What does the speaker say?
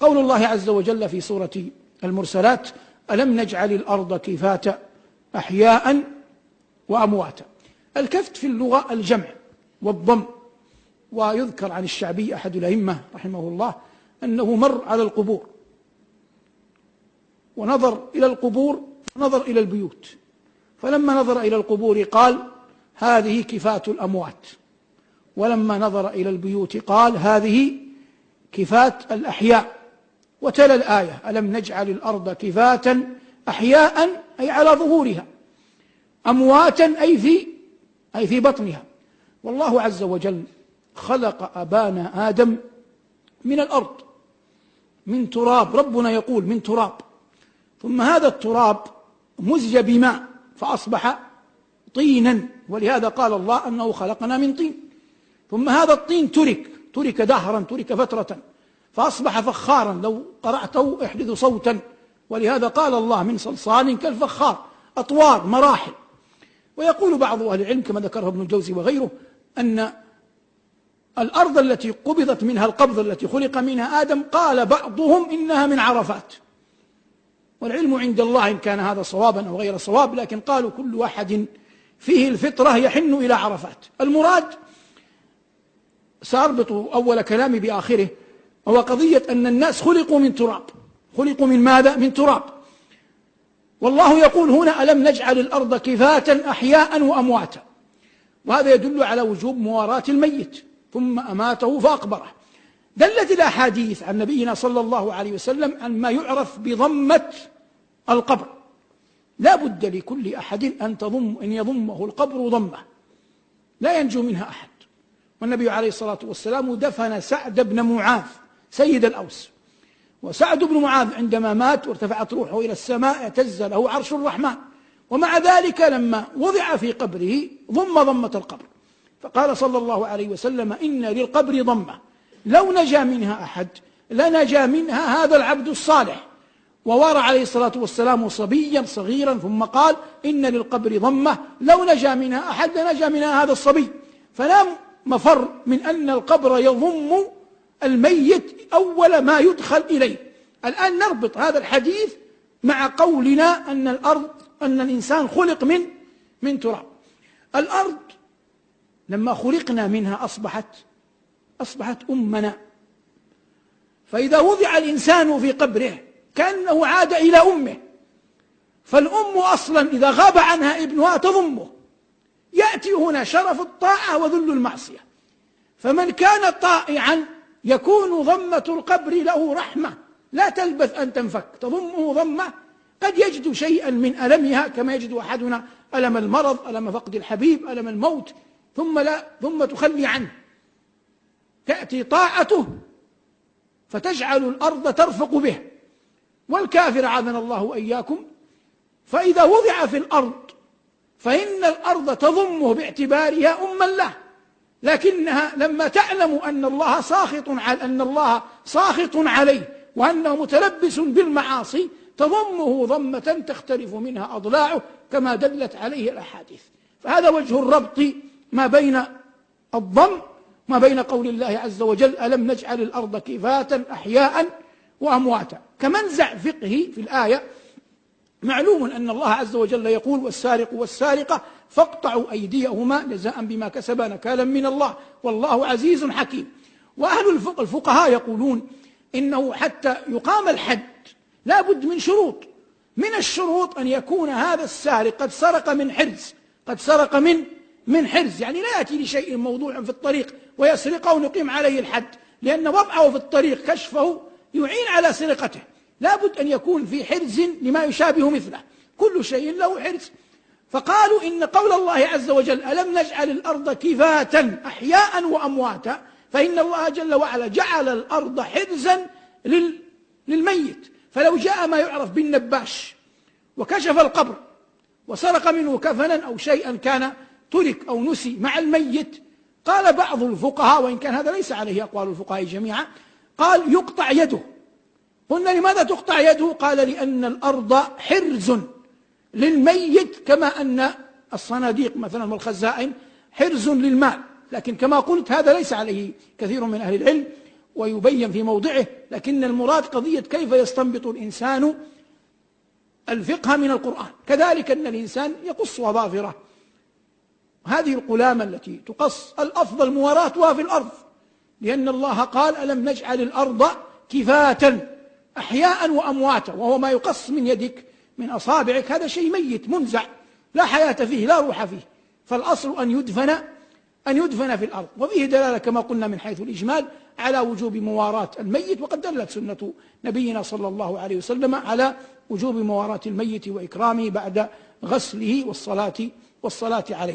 قول الله عز وجل في سورة المرسلات: ألم نجعل الأرض كفاتا أحياء وأمواتا. الكفت في اللغة الجمع والضم. ويذكر عن الشعبي أحد الأئمة رحمه الله أنه مر على القبور ونظر إلى القبور ونظر إلى البيوت، فلما نظر إلى القبور قال: هذه كفات الأموات، ولما نظر إلى البيوت قال: هذه كفات الأحياء. وتلا الآية: ألم نجعل الأرض كفاتا أحياء أي على ظهورها، أمواتا أي في بطنها. والله عز وجل خلق أبانا آدم من الأرض، من تراب. ربنا يقول من تراب، ثم هذا التراب مزج بماء فأصبح طينا، ولهذا قال الله أنه خلقنا من طين. ثم هذا الطين ترك دهرا، ترك فترة، فأصبح فخارا، لو قرأته يحدث صوتا، ولهذا قال الله من صلصال كالفخار، أطوار مراحل. ويقول بعض أهل العلم كما ذكره ابن الجوزي وغيره أن الأرض التي قبضت منها القبضة التي خلق منها آدم، قال بعضهم إنها من عرفات، والعلم عند الله إن كان هذا صوابا أو غير صواب، لكن قالوا كل واحد فيه الفطرة يحن إلى عرفات. المراد، سأربط أول كلامي بآخره، هو قضية أن الناس خلقوا من تراب. خلقوا من ماذا؟ من تراب. والله يقول هنا: ألم نجعل الأرض كفاتا أحياء وأمواتا. وهذا يدل على وجوب مواراة الميت، ثم أماته فأقبره. دلت الأحاديث عن نبينا صلى الله عليه وسلم عن ما يعرف بضمة القبر. لا بد لكل أحد أن يضمه القبر ضمة لا ينجو منها أحد. والنبي عليه الصلاة والسلام دفن سعد بن معاذ سيد الأوس، وسعد بن معاذ عندما مات وارتفعت روحه إلى السماء اهتز له عرش الرحمن، ومع ذلك لما وضع في قبره ضمة القبر، فقال صلى الله عليه وسلم: إن للقبر ضمة لو نجا منها أحد لنجا منها هذا العبد الصالح. ووارى عليه الصلاة والسلام صبيا صغيرا ثم قال: إن للقبر ضمة لو نجا منها أحد لنجا منها هذا الصبي. فلا مفر من أن القبر يضم الميت أول ما يدخل إليه. الآن نربط هذا الحديث مع قولنا أن الإنسان خلق من تراب. الأرض لما خلقنا منها أصبحت أمنا، فإذا وضع الإنسان في قبره كأنه عاد إلى أمه. فالأم أصلا إذا غاب عنها ابنها تضمه. يأتي هنا شرف الطاعة وذل المعصية. فمن كان طائعا يكون ضمة القبر له رحمة لا تلبث أن تنفك، تضمه ضمة قد يجد شيئا من ألمها كما يجد أحدنا ألم المرض، ألم فقد الحبيب، ألم الموت، ثم تخلي عنه. تأتي طاعته فتجعل الأرض ترفق به. والكافر عاذنا الله وإياكم، فإذا وضع في الأرض فإن الأرض تضمه باعتبارها أما له، لكنها لما تعلم أن الله ساخط عليه وأنه متلبس بالمعاصي تضمه ضمة تختلف منها أضلاعه كما دلت عليه الأحاديث. فهذا وجه الربط ما بين الضم ما بين قول الله عز وجل: ألم نجعل الأرض كفاتا أحياء وأمواتا. كمنزع فقهي في الآية، معلوم أن الله عز وجل يقول: والسارق والسارقة فاقطعوا أيديهما جزاء بما كسبا نكالا من الله والله عزيز حكيم. وأهل الفقهاء يقولون إنه حتى يقام الحد لا بد من شروط. من الشروط أن يكون هذا السارق قد سرق من حرز، يعني لا يأتي لشيء موضوع في الطريق ويسرقه ونقيم عليه الحد، لأن وضعه في الطريق كشفه يعين على سرقته. لا بد أن يكون في حرز لما يشابه مثله، كل شيء له حرز. فقالوا إن قول الله عز وجل: ألم نجعل الأرض كفاتا أحياء وأمواتا، فإن الله جل وعلا جعل الأرض حرزا للميت. فلو جاء ما يعرف بالنباش وكشف القبر وسرق منه كفنا أو شيئا كان ترك أو نسي مع الميت، قال بعض الفقهاء، وإن كان هذا ليس عليه أقوال الفقهاء جميعا، قال: يقطع يده. قلنا: لماذا تقطع يده؟ قال: لأن الأرض حرز للميت، كما أن الصناديق مثلا والخزائن حرز للمال. لكن كما قلت هذا ليس عليه كثير من أهل العلم، ويبين في موضعه، لكن المراد قضية كيف يستنبط الإنسان الفقه من القرآن. كذلك أن الإنسان يقص أظافره، هذه القلامة التي تقص الأفضل مواراتها في الأرض، لأن الله قال ألم نجعل الأرض كفاة أحياء وأمواتا، وهو ما يقص من يدك من أصابعك هذا شيء ميت منزع لا حياة فيه لا روح فيه، فالأصل أن يدفن في الأرض. وفيه دلالة كما قلنا من حيث الإجمال على وجوب مواراة الميت، وقد دلت سنة نبينا صلى الله عليه وسلم على وجوب مواراة الميت وإكرامه بعد غسله والصلاة عليه.